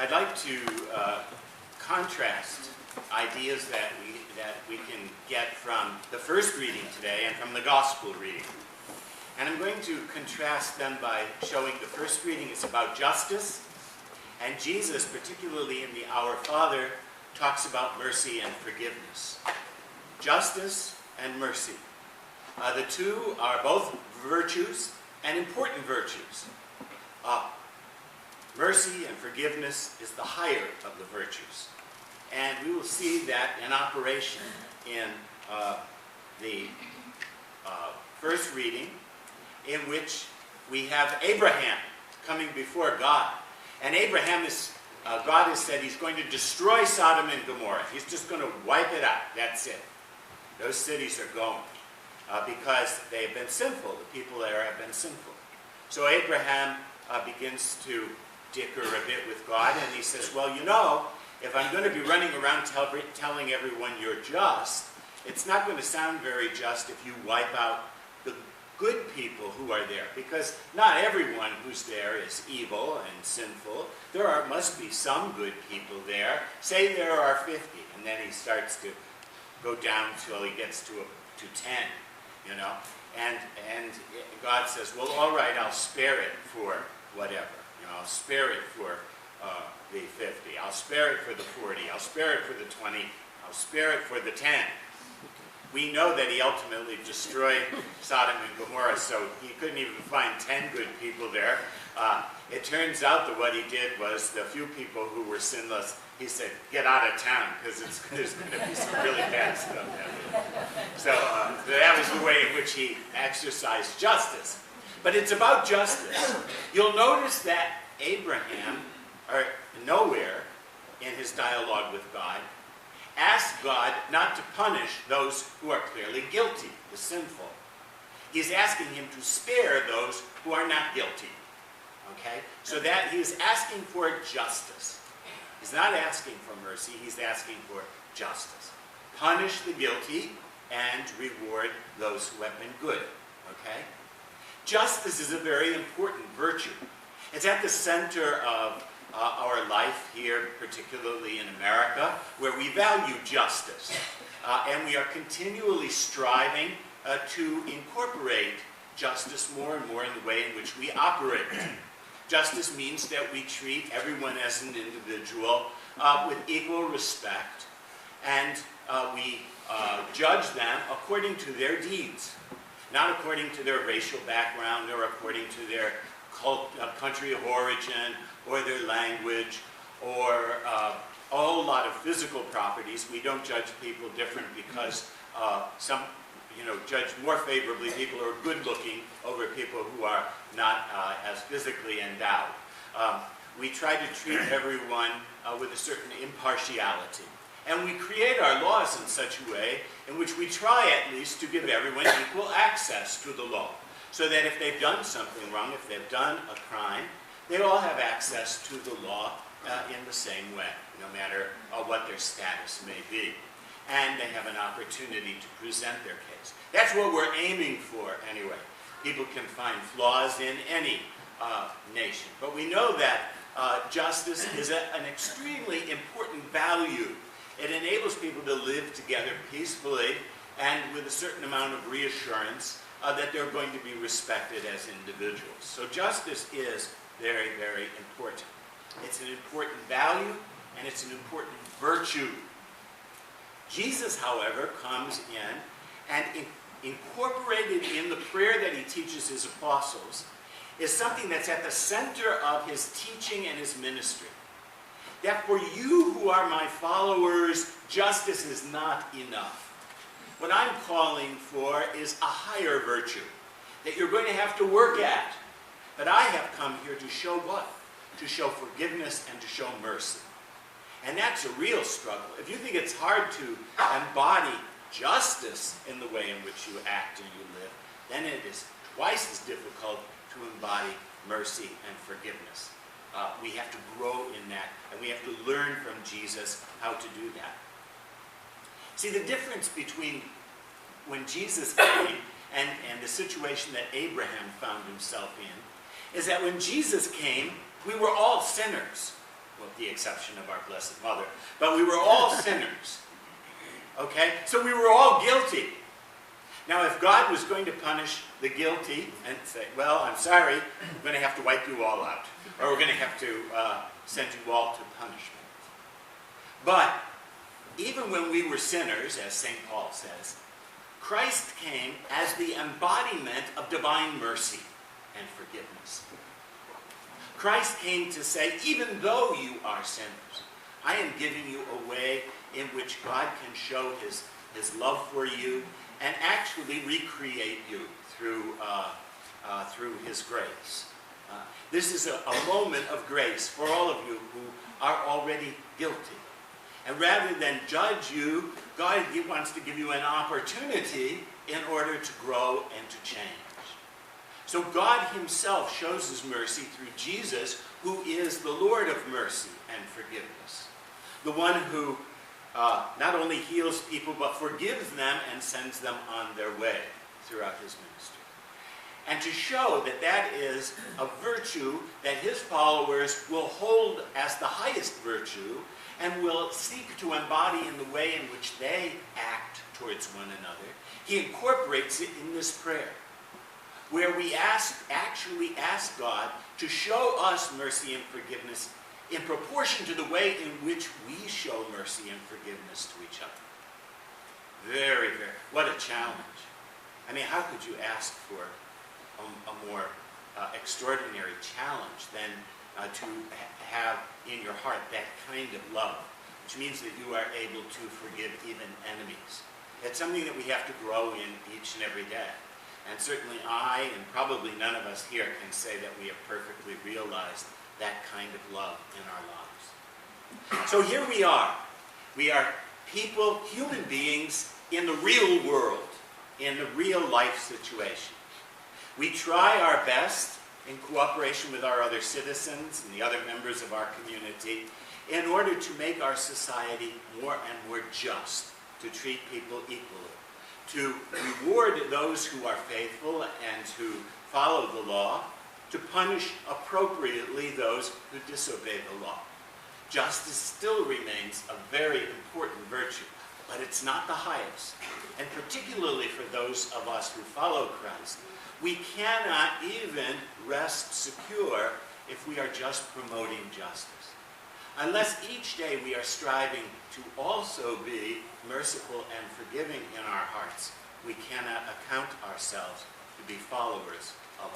I'd like to contrast ideas that we can get from the first reading today and from the gospel reading. And I'm going to contrast them by showing the first reading is about justice, and Jesus, particularly in the Our Father, talks about mercy and forgiveness. Justice and mercy. The two are both virtues and important virtues. Mercy and forgiveness is the higher of the virtues. And we will see that in operation in the first reading, in which we have Abraham coming before God. And Abraham God has said he's going to destroy Sodom and Gomorrah. He's just going to wipe it out. That's it. Those cities are going because they have been sinful. The people there have been sinful. So Abraham begins to dicker a bit with God, and he says, well, you know, if I'm going to be running around telling everyone you're just, it's not going to sound very just if you wipe out the good people who are there, because not everyone who's there is evil and sinful. There must be some good people there. Say there are 50, and then he starts to go down till he gets to 10, you know. And God says, well, all right, I'll spare it for whatever. You know, I'll spare it for the 50. I'll spare it for the 40. I'll spare it for the 20. I'll spare it for the 10. We know that he ultimately destroyed Sodom and Gomorrah, so he couldn't even find 10 good people there. It turns out that what he did was the few people who were sinless, he said, get out of town, because there's going to be some really bad stuff happening. So that was the way in which he exercised justice. But it's about justice. You'll notice that Abraham, nowhere in his dialogue with God, asked God not to punish those who are clearly guilty, the sinful. He's asking him to spare those who are not guilty. Okay? So that he's asking for justice. He's not asking for mercy, he's asking for justice. Punish the guilty and reward those who have been good. Okay? Justice is a very important virtue. It's at the center of our life here, particularly in America, where we value justice. And we are continually striving to incorporate justice more and more in the way in which we operate. Justice means that we treat everyone as an individual with equal respect, and we judge them according to their deeds, not according to their racial background or according to their country of origin or their language or a whole lot of physical properties. We don't judge people different because some judge more favorably people who are good-looking over people who are not as physically endowed. We try to treat everyone with a certain impartiality. And we create our laws in such a way in which we try at least to give everyone equal access to the law. So that if they've done something wrong, if they've done a crime, they all have access to the law in the same way, no matter what their status may be. And they have an opportunity to present their case. That's what we're aiming for anyway. People can find flaws in any nation. But we know that justice is an extremely important value. It enables people to live together peacefully and with a certain amount of reassurance that they're going to be respected as individuals. So justice is very, very important. It's an important value, and it's an important virtue. Jesus, however, comes in and incorporated in the prayer that he teaches his apostles is something that's at the center of his teaching and his ministry. That for you who are my followers, justice is not enough. What I'm calling for is a higher virtue that you're going to have to work at. But I have come here to show what? To show forgiveness and to show mercy. And that's a real struggle. If you think it's hard to embody justice in the way in which you act and you live, then it is twice as difficult to embody mercy and forgiveness. We have to grow in that, and we have to learn from Jesus how to do that. See, the difference between when Jesus came and the situation that Abraham found himself in is that when Jesus came, we were all sinners. with the exception of our Blessed Mother. But we were all sinners. Okay? So we were all guilty. Now, if God was going to punish the guilty and say, well, I'm sorry, I'm going to have to wipe you all out. Or we're going to have to send you all to punishment. But even when we were sinners, as St. Paul says, Christ came as the embodiment of divine mercy and forgiveness. Christ came to say, even though you are sinners, I am giving you a way in which God can show his love for you and actually recreate you through his grace. This is a moment of grace for all of you who are already guilty. And rather than judge you, God wants to give you an opportunity in order to grow and to change. So God himself shows his mercy through Jesus, who is the Lord of mercy and forgiveness. The one who not only heals people, but forgives them and sends them on their way throughout his ministry. And to show that that is a virtue that his followers will hold as the highest virtue and will seek to embody in the way in which they act towards one another, he incorporates it in this prayer, where we actually ask God to show us mercy and forgiveness in proportion to the way in which we show mercy and forgiveness to each other. Very, what a challenge. I mean, how could you ask for a more extraordinary challenge than to have in your heart that kind of love, which means that you are able to forgive even enemies. It's something that we have to grow in each and every day. And certainly I, and probably none of us here, can say that we have perfectly realized that kind of love in our lives. So here we are. We are people, human beings, in the real world, in the real life situation. We try our best in cooperation with our other citizens and the other members of our community in order to make our society more and more just, to treat people equally, to reward those who are faithful and who follow the law, to punish appropriately those who disobey the law. Justice still remains a very important virtue, but it's not the highest. And particularly for those of us who follow Christ, we cannot even rest secure if we are just promoting justice. Unless each day we are striving to also be merciful and forgiving in our hearts, we cannot account ourselves to be followers of